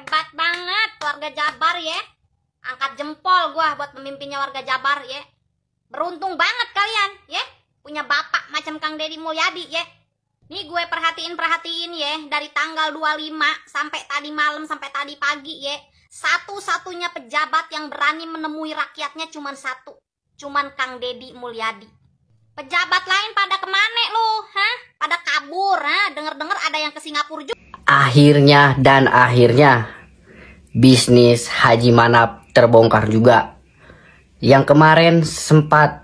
Hebat banget warga Jabar ya. Angkat jempol gua buat pemimpinnya warga Jabar ya. Beruntung banget kalian ya. Punya bapak macam Kang Deddy Mulyadi ya. Nih gue perhatiin ya. Dari tanggal 25 sampai tadi malam sampai tadi pagi ya. Satu-satunya pejabat yang berani menemui rakyatnya cuman satu. Cuman Kang Deddy Mulyadi. Pejabat lain pada kemana lu? Hah? Pada kabur, ha? Dengar-dengar ada yang ke Singapura juga. Akhirnya bisnis Haji Manap terbongkar juga. Yang kemarin sempat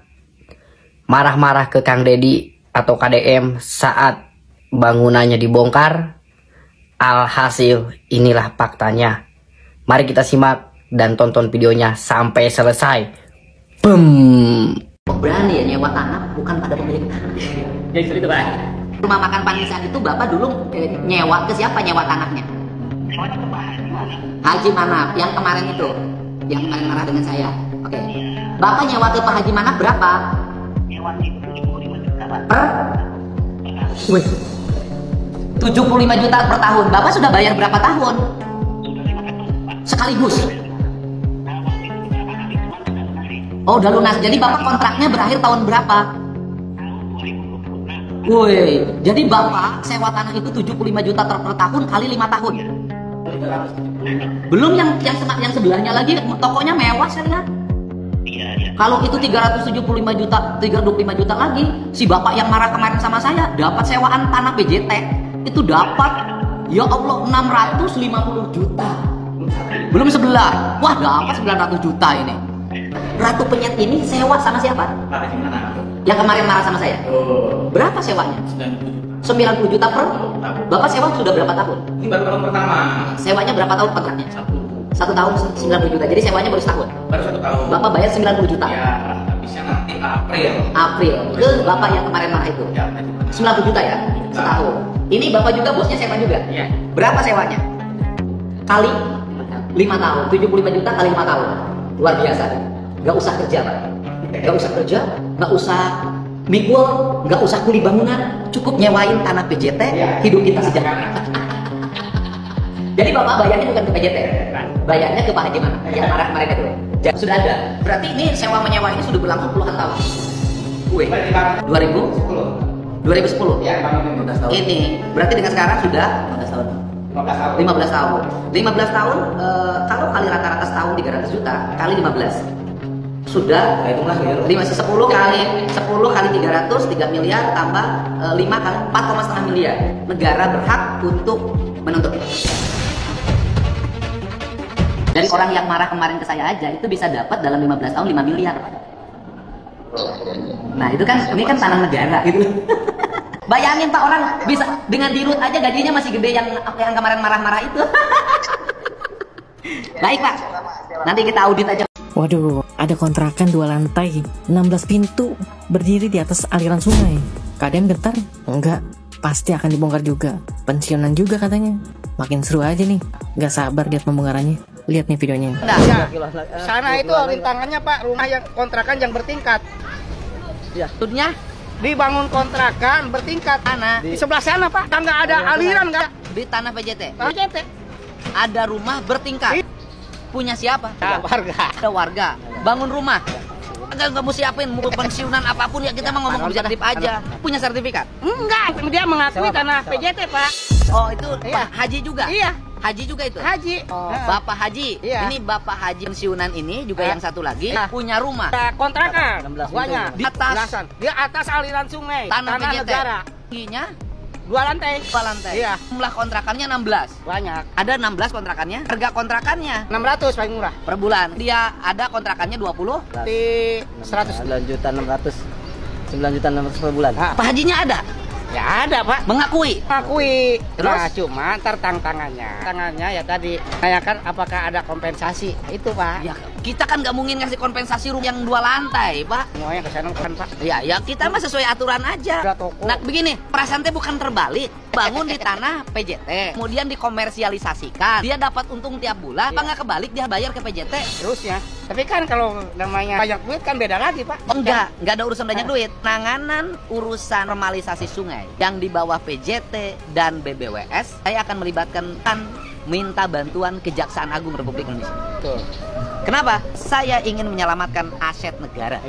marah-marah ke Kang Deddy atau KDM saat bangunannya dibongkar. Alhasil inilah faktanya. Mari kita simak dan tonton videonya sampai selesai. Berani ya nyewa tanah bukan pada pemilik tanah. Jadi itu Pak. Rumah makan Panisan itu Bapak dulu nyewa ke siapa nyewa tanahnya? Haji Manap yang kemarin itu, yang kemarin marah dengan saya. Oke. Bapak nyewa ke Pak Haji Manap berapa? Nyewa itu 75 juta Pak. Per? Wih. 75 juta per tahun. Bapak sudah bayar berapa tahun? Sekaligus. Oh, udah lunas. Jadi Bapak kontraknya berakhir tahun berapa? Woi, jadi Bapak sewa tanah itu 75 juta per tahun kali 5 tahun. Belum yang sebelahnya lagi tokonya mewah saya lihat. Kalau itu 375 juta lagi, si Bapak yang marah kemarin sama saya dapat sewaan tanah PJT itu dapat ya Allah 650 juta. Belum sebelah. Wah, dapat 900 juta ini. Ratu Penyet ini sewa sama siapa? Yang kemarin marah sama saya. Berapa sewanya? 90 juta per? Bapak sewa sudah berapa tahun? Ini baru tahun pertama. Sewanya berapa tahun kontraknya? Satu tahun 90 juta. Jadi sewanya baru setahun. Baru 1 tahun. Bapak bayar 90 juta. Ya, habisnya nanti April. Ke Bapak yang kemarin marah itu. Ya, 90 juta ya? Setahun. Ini Bapak juga bosnya sewa juga? Iya. Berapa sewanya? Kali 5 tahun. 75 juta kali 5 tahun. Luar biasa. Gak usah kerja Pak. Gak usah kerja, gak usah mikul, gak usah kuli bangunan, cukup nyewain tanah PJT, hidup kita sejahtera. Jadi Bapak bayarnya bukan ke PJT, bayarnya ke Pak Haji Manap yang marah kemarin itu. Sudah ada. Berarti ini sewa menyewa ini sudah berlangsung puluhan tahun. 2010. Ya, 15 tahun. Ini berarti dengan sekarang sudah 15 tahun. 15 tahun. 15 tahun kalau kali rata-rata setahun 300 juta kali 15. Sudah 10 kali 300 3 miliar tambah 5 kali 4,5 miliar. Negara berhak untuk menuntut. Dari orang yang marah kemarin ke saya aja itu bisa dapat dalam 15 tahun 5 miliar. Nah, itu kan ini kan tanah negara gitu. Bayangin Pak, orang bisa dengan dirut aja gajinya masih gede yang kemarin marah-marah itu. Baik Pak, nanti kita audit aja. Waduh, ada kontrakan 2 lantai, 16 pintu, berdiri di atas aliran sungai. KDM gentar? Enggak, pasti akan dibongkar juga. Pensiunan juga katanya. Makin seru aja nih, gak sabar lihat pembongkarannya. Lihat nih videonya. Ya, sana itu rintangannya Pak, rumah yang kontrakan yang bertingkat. Ya, maksudnya dibangun kontrakan bertingkat. Di sebelah sana Pak, nggak ada aliran nggak? Di tanah PJT. PJT. Ada rumah bertingkat. Punya siapa? Warga. Ada warga. Bangun rumah. Enggak mau siapin mau pensiunan apapun ya kita mah ngomong objektif aja. Punya sertifikat? Enggak, dia mengakui tanah PJT Pak. Oh itu Iya. Pak Haji juga? Iya. Haji juga itu? Haji. Oh, Bapak Haji. Iya. Ini Bapak Haji pensiunan ini juga yang satu lagi punya rumah. Kontrakan. Banyak. Di atas Di atas aliran sungai. tanah PJT. negara. Tingginya 2 lantai. 2 lantai. Iya. Jumlah kontrakannya 16. Banyak. Ada 16 kontrakannya. Harga kontrakannya 600 paling murah. per bulan. Dia ada kontrakannya 20. Di 100. 9.600 per bulan. Pak Hajinya ada? Ya ada Pak. Mengakui. Akui. Terus? Nah, cuma ntar tangannya ya tadi tanyakan apakah ada kompensasi itu Pak. Ya, kita kan nggak mungkin ngasih kompensasi rumah yang 2 lantai, Pak. Semuanya ke sana kan Pak. Ya kita mah sesuai aturan aja. Ada toko. Nah, begini, perasaan teh bukan terbalik. Bangun di tanah PJT, kemudian dikomersialisasikan. Dia dapat untung tiap bulan, apa nggak kebalik dia bayar ke PJT? Terusnya. Tapi kan kalau namanya banyak duit kan beda lagi Pak. Enggak ada urusan banyak duit. Penanganan urusan normalisasi sungai yang di bawah PJT dan BBWS, saya akan melibatkan minta bantuan Kejaksaan Agung Republik Indonesia. Betul. Kenapa? Saya ingin menyelamatkan aset negara.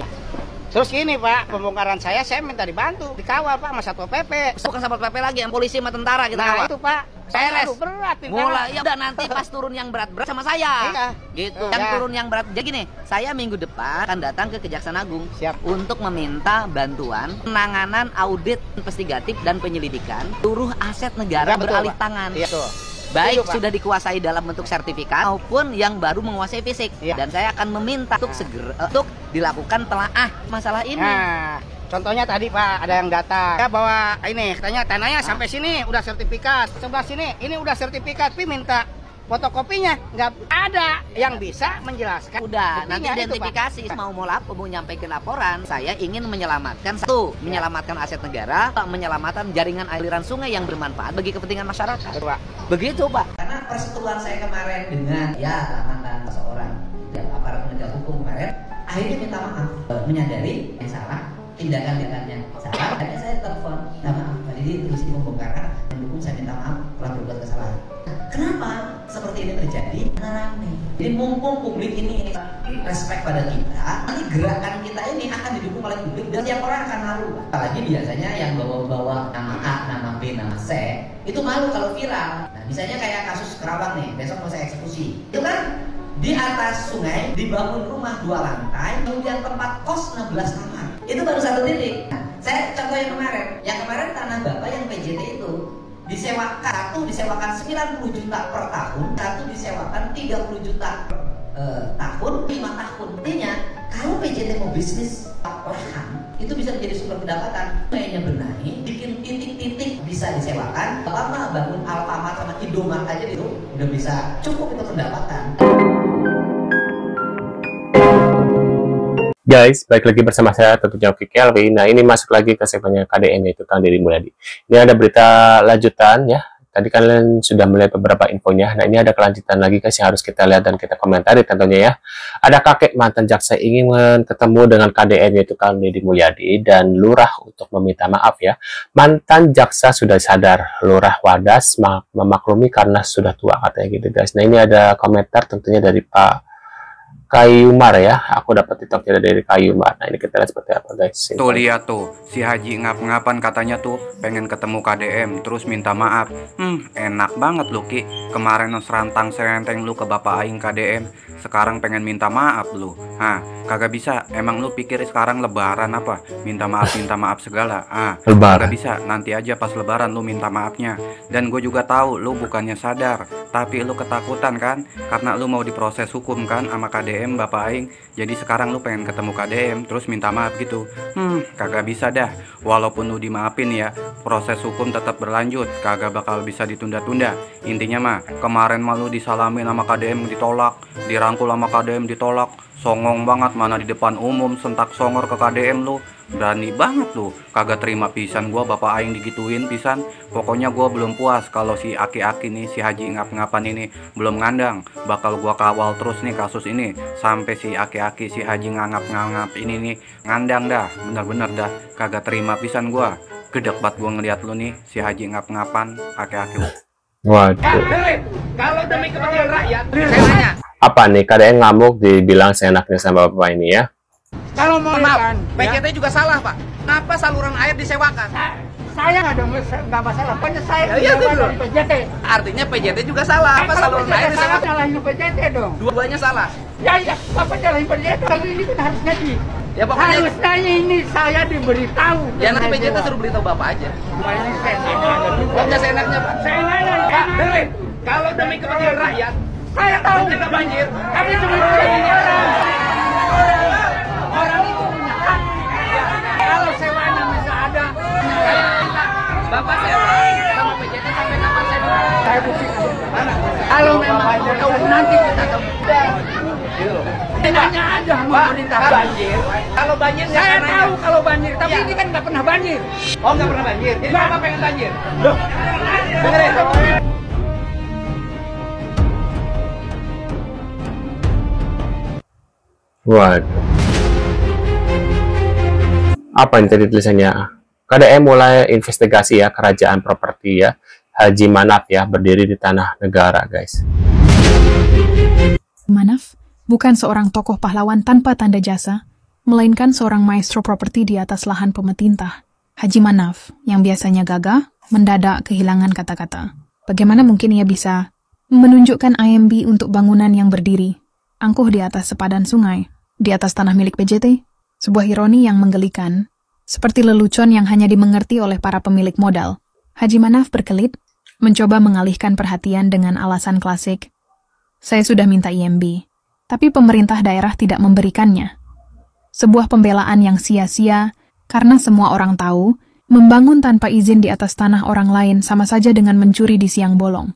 Terus gini Pak, pembongkaran saya minta dibantu, dikawal Pak sama Satpol PP. Bukan Satpol PP lagi, yang polisi sama tentara kita Nah kawal. itu Pak, saya Beres. aduh, berat nih. Mulai ya udah nanti pas turun yang berat-berat sama saya. Iya. Gitu. Ya. Yang turun yang berat. Jadi gini, saya minggu depan akan datang ke Kejaksaan Agung. Siap. Untuk meminta bantuan penanganan audit investigatif dan penyelidikan seluruh aset negara Ya, betul, beralih Pak. tangan. Iya tuh. Baik Setuju, Pak. sudah dikuasai dalam bentuk sertifikat maupun yang baru menguasai fisik. Iya. Dan saya akan meminta untuk segera untuk dilakukan telaah masalah ini. Nah, contohnya tadi Pak, ada yang datang. Ya bawa ini, katanya tanahnya sampai sini udah sertifikat. Sebelah sini, ini udah sertifikat, tapi minta fotokopinya. Nggak ada yang bisa menjelaskan. Udah, nanti buktinya itu, Pak. identifikasi mau menyampaikan laporan. Saya ingin menyelamatkan satu, menyelamatkan aset negara, menyelamatkan jaringan aliran sungai yang bermanfaat bagi kepentingan masyarakat. Betul, Pak. Begitu, Pak. Karena persetujuan saya kemarin dengan mantan seseorang yang aparat penegak hukum kemarin akhirnya minta maaf, menyadari yang salah, tindakan-tindakan yang salah. Akhirnya saya telepon, minta maaf, Pak Didi terus pembongkaran, mendukung saya minta maaf telah berbuat kesalahan. Kenapa seperti ini terjadi? Karena rame. Jadi mumpung publik ini respect pada kita, nanti gerakan kita ini akan didukung oleh publik dan tiap orang akan malu. Apalagi biasanya yang bawa-bawa nama A, nama B, nama C itu malu kalau viral. Nah, misalnya kayak kasus Kerawang nih, besok mau saya eksekusi. Itu kan di atas sungai dibangun rumah 2 lantai, kemudian tempat kos 16 kamar. Itu baru 1 titik. Nah, saya contoh yang kemarin tanah Bapak yang PJT itu disewakan, satu disewakan 90 juta per tahun, satu disewakan 30 juta per tahun, 5 tahun. Artinya kalau PJT mau bisnis lahan itu bisa menjadi sumber pendapatan. Kayaknya benahi, bikin titik-titik bisa disewakan. Lama bangun Alfamart sama Indomart aja itu udah bisa cukup itu pendapatan. Guys, balik lagi bersama saya tentunya Oki Kelvin. Nah, ini masuk lagi ke segmennya KDN, yaitu Kang Deddy Mulyadi. Ini ada berita lanjutan ya. Tadi kalian sudah melihat beberapa infonya. Nah, ini ada kelanjutan lagi guys yang harus kita lihat dan kita komentari tentunya ya. Ada kakek mantan jaksa ingin ketemu dengan KDN, yaitu Kang Deddy Mulyadi, dan lurah untuk meminta maaf ya. Mantan jaksa sudah sadar, lurah Wadas memaklumi karena sudah tua, katanya gitu guys. Nah, ini ada komentar tentunya dari Pak Kayumar ya, aku dapat TikToknya dari Kayumar. Nah, ini kita lihat seperti apa guys. Tuh lihat tuh, si Haji ngap-ngapan katanya tuh pengen ketemu KDM terus minta maaf. Enak banget lu Ki. Kemarin serantang serenteng lu ke Bapak Aing KDM, sekarang pengen minta maaf lu. Kagak bisa. Emang lu pikir sekarang lebaran apa? Minta maaf segala. Lebaran. Kagak bisa. Nanti aja pas lebaran lu minta maafnya. Dan gue juga tahu lu bukannya sadar, tapi lu ketakutan kan? Karena lu mau diproses hukum kan sama KDM Bapak Aing. Jadi sekarang lu pengen ketemu KDM terus minta maaf gitu. Kagak bisa dah. Walaupun lu dimaafin ya, proses hukum tetap berlanjut. Kagak bakal bisa ditunda-tunda. Intinya mah, kemarin mah lu disalamin sama KDM ditolak, dirangkul sama KDM ditolak. Songong banget, mana di depan umum sentak songor ke KDM lu. Berani banget lu. Kagak terima pisan gua Bapak Aing digituin pisan. Pokoknya gua belum puas kalau si aki-aki nih, si Haji ngap-ngapan ini belum ngandang. Bakal gua kawal terus nih kasus ini sampai si aki-aki, si Haji ngangap-ngangap ini nih ngandang dah. Bener-bener dah. Kagak terima pisan gua. Gedek banget gua ngeliat lu nih, si Haji ngap-ngapan, aki-aki lu. Waduh. Kalau demi kepentingan rakyat, saya nanya. Apa nih, KDN ngamuk dibilang seenaknya sama Bapak ini ya? Kalau mau maaf, PJT juga salah Pak. Kenapa saluran air disewakan? Saya nggak masalah, pokoknya saya Iya, itu dari PJT. Artinya PJT juga salah. Apa Kalau saluran PJT air salah, disewakan? nyalahin PJT dong. Dua-duanya salah. Ya, Bapak nyalahin PJT, kalau ini kan harusnya Ya pokoknya harusnya ini saya diberitahu. ya nanti PJT suruh beritahu Bapak aja. Ini seenaknya ada juga. Pokoknya seenaknya Pak. Seenaknya, Pak, dengerin. Kalau demi kepentingan rakyat, saya tahu. kita banjir. Tapi demi kepentingan orang itu punya hak. Kalau sewanya bisa ada, Bapak sewa sama PJT sampai kapan saya bilang? saya buktikan. Mana? Kalau memang nanti kita kemudian tidaknya ada Pak, pemerintah banjir. Kalau banjir nggak Saya karena tahu kalau banjir, tapi Iya. ini kan nggak pernah banjir. Oh nggak pernah banjir. Jadi Bapak pengen banjir. Loh, dengerin. Waduh. Apa yang tadi tulisannya? KDM mulai investigasi ya kerajaan properti ya. Haji Manaf ya, berdiri di tanah negara guys. Manaf bukan seorang tokoh pahlawan tanpa tanda jasa, melainkan seorang maestro properti di atas lahan pemerintah. Haji Manaf yang biasanya gagah, mendadak kehilangan kata-kata. Bagaimana mungkin ia bisa menunjukkan IMB untuk bangunan yang berdiri, angkuh di atas sepadan sungai, di atas tanah milik PJT? Sebuah ironi yang menggelikan, seperti lelucon yang hanya dimengerti oleh para pemilik modal. Haji Manaf berkelit, mencoba mengalihkan perhatian dengan alasan klasik. Saya sudah minta IMB, tapi pemerintah daerah tidak memberikannya. Sebuah pembelaan yang sia-sia, karena semua orang tahu, membangun tanpa izin di atas tanah orang lain sama saja dengan mencuri di siang bolong.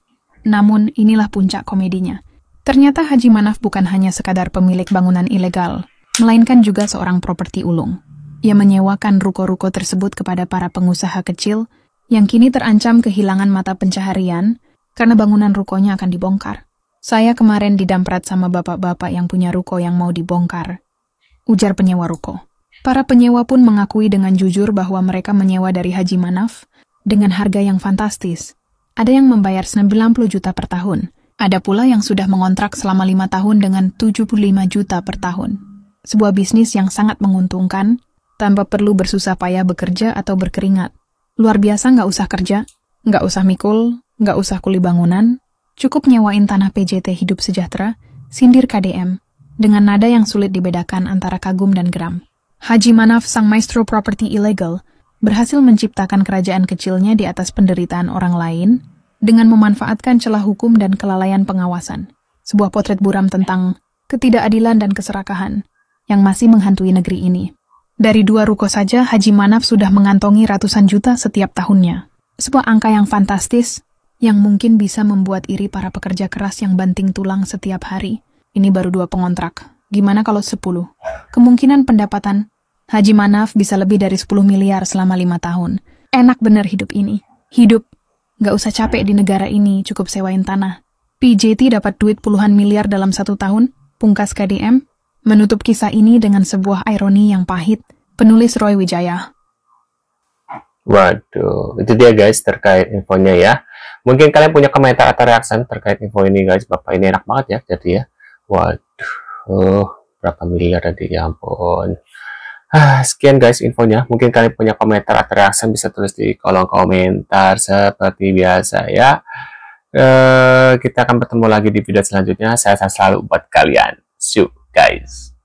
Namun, inilah puncak komedinya. Ternyata Haji Manaf bukan hanya sekadar pemilik bangunan ilegal, melainkan juga seorang properti ulung. Ia menyewakan ruko-ruko tersebut kepada para pengusaha kecil yang kini terancam kehilangan mata pencaharian karena bangunan rukonya akan dibongkar. Saya kemarin didamprat sama bapak-bapak yang punya ruko yang mau dibongkar, ujar penyewa ruko. Para penyewa pun mengakui dengan jujur bahwa mereka menyewa dari Haji Manaf dengan harga yang fantastis. Ada yang membayar 90 juta per tahun. Ada pula yang sudah mengontrak selama 5 tahun dengan 75 juta per tahun. Sebuah bisnis yang sangat menguntungkan, tanpa perlu bersusah payah bekerja atau berkeringat. Luar biasa, nggak usah kerja, nggak usah mikul, nggak usah kuli bangunan, cukup nyewain tanah PJT Hidup Sejahtera, sindir KDM, dengan nada yang sulit dibedakan antara kagum dan geram. Haji Manaf, sang maestro properti ilegal, berhasil menciptakan kerajaan kecilnya di atas penderitaan orang lain dengan memanfaatkan celah hukum dan kelalaian pengawasan. Sebuah potret buram tentang ketidakadilan dan keserakahan yang masih menghantui negeri ini. Dari 2 ruko saja, Haji Manaf sudah mengantongi ratusan juta setiap tahunnya. Sebuah angka yang fantastis, yang mungkin bisa membuat iri para pekerja keras yang banting tulang setiap hari. Ini baru 2 pengontrak. Gimana kalau 10? Kemungkinan pendapatan Haji Manaf bisa lebih dari 10 miliar selama 5 tahun. Enak bener hidup ini. Hidup, nggak usah capek di negara ini, cukup sewain tanah. PJT dapat duit puluhan miliar dalam 1 tahun, pungkas KDM. Menutup kisah ini dengan sebuah ironi yang pahit, penulis Roy Wijaya. Waduh, itu dia guys terkait infonya ya. Mungkin kalian punya komentar atau reaksi terkait info ini guys. Bapak ini enak banget ya, jadi ya. Waduh, berapa miliar tadi, ya ampun. Sekian guys infonya. Mungkin kalian punya komentar atau reaksi bisa tulis di kolom komentar seperti biasa ya. Kita akan bertemu lagi di video selanjutnya. Saya selalu buat kalian. See you guys.